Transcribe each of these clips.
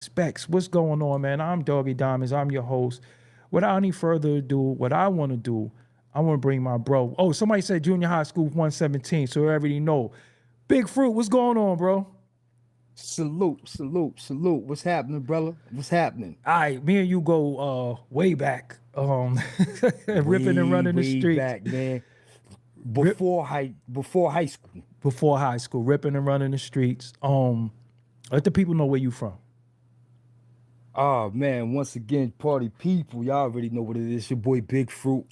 Specs, what's going on, man? I'm Doggie Diamonds. I'm your host. Without any further ado, what I want to do, I want to bring my bro. Oh, somebody said junior high school 117, so I already know. Big Fruit, what's going on, bro? Salute, salute, salute. What's happening, brother? What's happening? All right, me and you go way back, ripping and Way, running the way streets. back, man. Rip Before high school. before high school, ripping and running the streets. Let the people know where you from. Oh man, once again, party people. Y'all already know what it is. Your boy Big Fruit,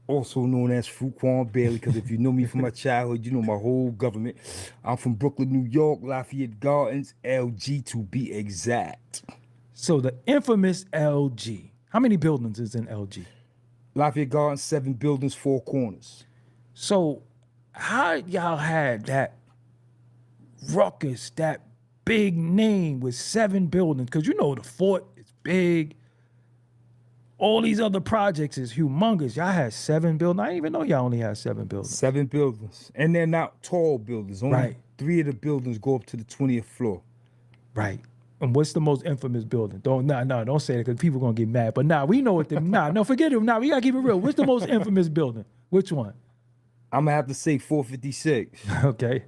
also known as Fruit Quan Bailey. Because if you know me from my childhood, you know my whole government. I'm from Brooklyn, New York, Lafayette Gardens, LG to be exact. So the infamous LG. How many buildings is in LG? Lafayette Gardens, 7 buildings, 4 corners. So how y'all had that ruckus, that big name with 7 buildings? Because you know the fort is big. All these other projects is humongous. Y'all had 7 buildings. I didn't even know y'all only had 7 buildings. 7 buildings. And they're not tall buildings. Only Right. 3 of the buildings go up to the 20th floor. Right. And what's the most infamous building? Don't say that because people gonna get mad. But we know what the no, forget it. We gotta keep it real. What's the most infamous building? Which one? I'm gonna have to say 456. Okay.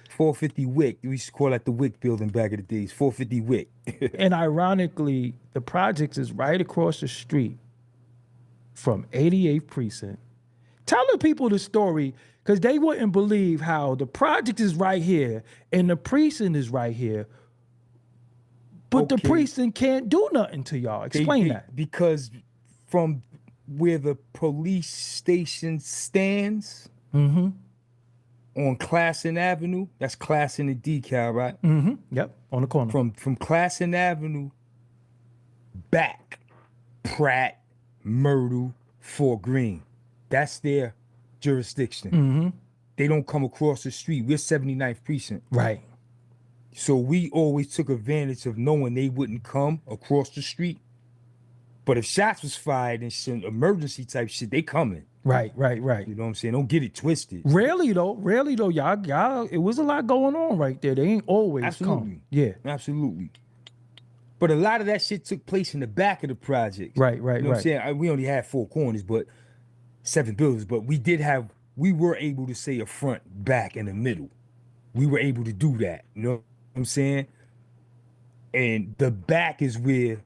450 Wick. We used to call that the Wick building back in the days. 450 Wick. And ironically, the projects is right across the street from 88th Precinct. Tell the people the story because they wouldn't believe how the project is right here and the precinct is right here, but the Okay. precinct can't do nothing to y'all. Explain that. Because from where the police station stands Mm-hmm. on Classen Avenue, that's Classen and decal, right? Mm-hmm. Yep. On the corner. From Classen Avenue back, Pratt, Myrtle, Fort Greene. That's their jurisdiction. Mm-hmm. They don't come across the street. We're 79th Precinct. Right. So we always took advantage of knowing they wouldn't come across the street. But if shots was fired and some emergency type shit, they coming. Right. You know what I'm saying? Don't get it twisted. Rarely though, y'all, it was a lot going on right there. They ain't always Absolutely. come. Yeah. Absolutely. But a lot of that shit took place in the back of the project. Right. You know what I'm saying? We only had 4 corners, but 7 buildings. But we were able to say a front, back, and a middle. We were able to do that. You know what I'm saying? And the back is where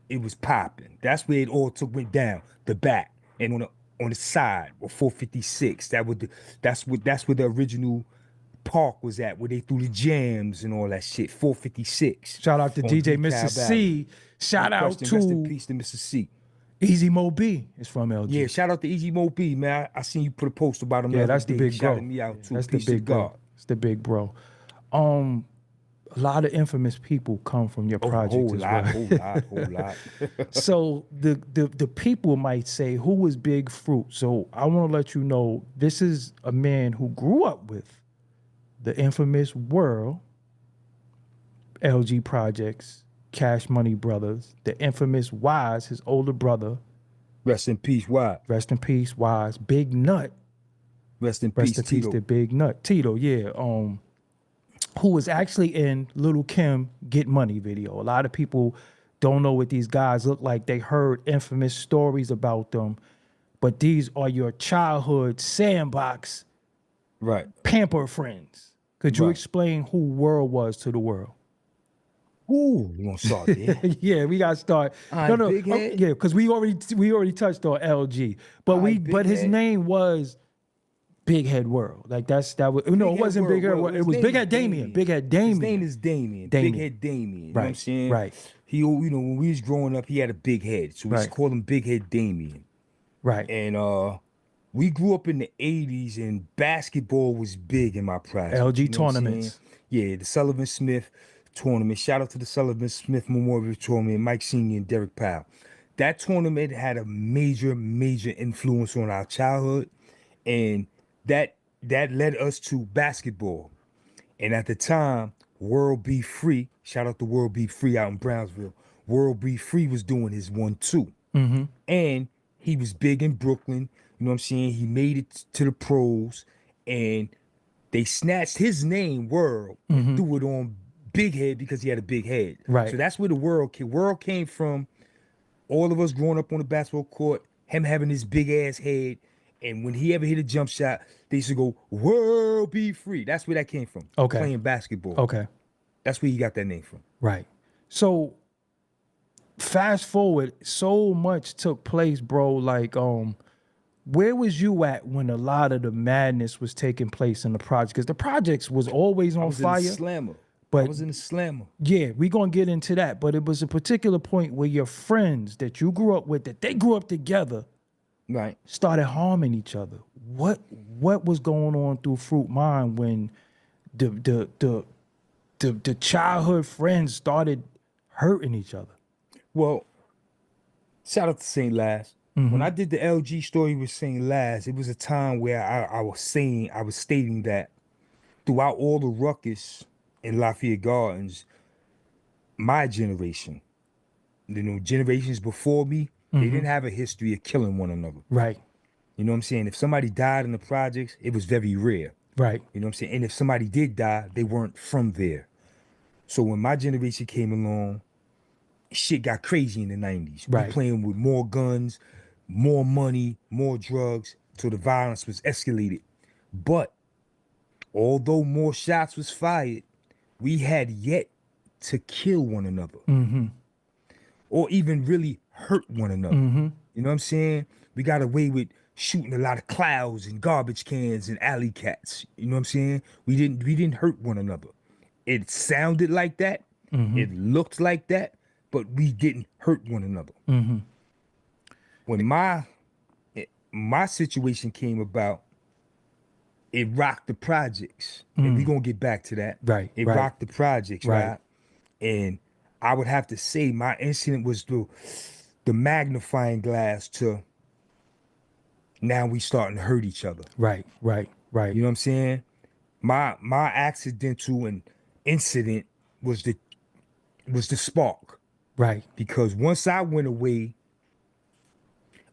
it was popping. That's where it all went down. The back. And on the side of 456, that's where the original park was at, where they threw the jams and all that shit. 456. Shout out to on DJ DeKalb Mr. Avenue. C. Shout out Rest in to peace to Mr. C. Easy Mo B. Is from LG. Yeah, shout out to Easy Mo B, man. I seen you put a post about him. Yeah, other that's the day. big He bro. shouted me out too. That's the Peace to big bro. God. It's the big bro. A lot of infamous people come from your project as well. Whole lot. So the people might say, who is Big Fruit? So I want to let you know, this is a man who grew up with the infamous World, LG Projects, Cash Money Brothers, the infamous Wise, his older brother. Rest in peace, Why? Rest in peace, Wise. Big Nut. Rest in peace, Rest in peace Tito. to Big Nut. Tito, yeah. Who was actually in Little Kim Get Money video. A lot of people don't know what these guys look like. They heard infamous stories about them, but these are your childhood sandbox Right. pamper friends. Could you Right. explain who World was to the world? Ooh, you gonna start there? Yeah, we gotta start. All right, Big Head. Yeah, because we already touched on LG, but All right, Big his Head. name was Big Head World. Like that was no, Big it Head wasn't Big Head World. World. It His was name Big is Head Damian. Damian. Big Head Damian. His name is Damian. Damian. Big Head Damian. You know what I'm Right, saying? right. He, when we was growing up, he had a big head, so we Right. called him Big Head Damian. Right. And we grew up in the 80s, and basketball was big in my project. LG you know what I'm tournaments. saying? Yeah, the Sullivan Smith tournament. Shout out to the Sullivan Smith Memorial Tournament, Mike Senior and Derek Powell. That tournament had a major influence on our childhood, and that led us to basketball. And at the time, World Be Free, shout out to World Be Free out in Brownsville. World Be Free was doing his 1-2. And he was big in Brooklyn. You know what I'm saying? He made it to the pros, and they snatched his name, World, and threw it on big head because he had a big head. Right. So that's where the world came from. All of us growing up on the basketball court, him having this big ass head, and when he ever hit a jump shot, they used to go, "World be free." That's where that came from. Okay. Playing basketball. Okay. That's where he got that name from. Right. So fast forward, so much took place, bro. Like, where was you at when a lot of the madness was taking place in the project? Because the projects was always on fire. In the slammer. But I was in the slammer. yeah, we gonna get into that. But it was a particular point where your friends that you grew up with, that they grew up together, Right. started harming each other. What was going on through Fruit mind when the childhood friends started hurting each other? Well, shout out to St. Laz. When I did the LG story with St. Laz, it was a time where I was stating that throughout all the ruckus in Lafayette Gardens, my generation, generations before me, they didn't have a history of killing one another. Right. You know what I'm saying? If somebody died in the projects, it was very rare. Right. You know what I'm saying? And if somebody did die, they weren't from there. So when my generation came along, shit got crazy in the 90s. Right. We playing with more guns, more money, more drugs, so the violence was escalated. But although more shots was fired, we had yet to kill one another. Or even really hurt one another. You know what I'm saying? We got away with shooting a lot of clouds and garbage cans and alley cats. You know what I'm saying? We didn't hurt one another. It sounded like that. It looked like that, but we didn't hurt one another. When my situation came about, it rocked the projects. And we're gonna get back to that. Right. It right. rocked the projects, Right. right? And I would have to say my incident was the magnifying glass to now we starting to hurt each other. Right. Right. Right. You know what I'm saying? My accidental and incident was the spark. Right. Because once I went away,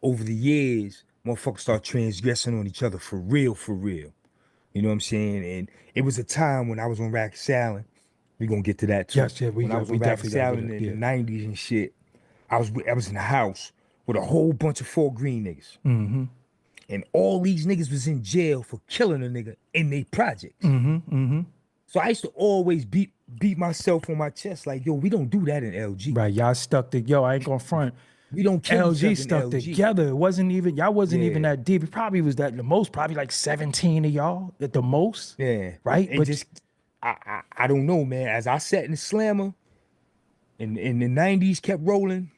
over the years, motherfuckers start transgressing on each other for real, for real. You know what I'm saying? And it was a time when I was on Racks Island. We're gonna get to that too. Yes, yeah, when I was on Racks Island in the 90s and shit, I was in the house with a whole bunch of 4 green niggas. And all these niggas was in jail for killing a nigga in their projects. So I used to always beat myself on my chest like, yo, we don't do that in LG. Right. Y'all stuck to I ain't gonna front. We don't kill each other LG in stuck LG. together. It wasn't even y'all wasn't even Yeah. that deep. It probably was that the most, probably like 17 of y'all at the most. Yeah. Right. And But just I don't know, man. As I sat in the slammer and the 90s kept rolling,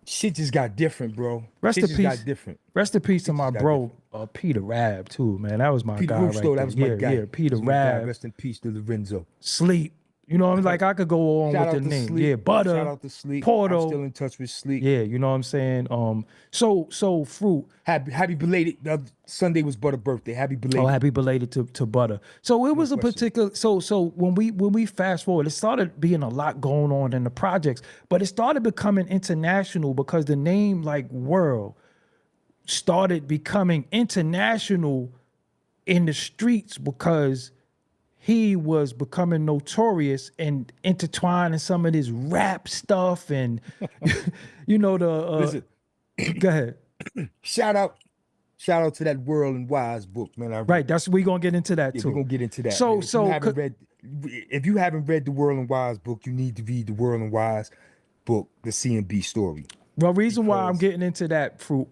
shit just got different, bro. Rest Shit in just peace. got different. Rest in peace to my got bro, Peter Rab too, man. That was my Peter guy right Roofstow, there. that was my guy. Yeah, Peter That's my guy. Rab. Rest in peace to Lorenzo. Sleep. You know what I mean? Like I could go on Shout with out the to name. Sleep. Yeah, Butter. Shout out to Sleep. Porto. I'm still in touch with Sleep. Yeah, you know what I'm saying? So Fruit. Happy belated. The other Sunday was Butter birthday. Happy belated. Oh, happy belated to Butter. So it was a particular. So when we fast forward, it started being a lot going on in the projects, but it started becoming international because the name like World started becoming international in the streets because he was becoming notorious and intertwined in some of this rap stuff and you know Listen, go ahead. shout out to that World and Wise book, man. Right, that's we gonna get into that Yeah, too. we're gonna get into that. So man. If you haven't read the World and Wise book, you need to read the World and Wise book, the C&B story. well, reason why I'm because- getting into that, Fruit,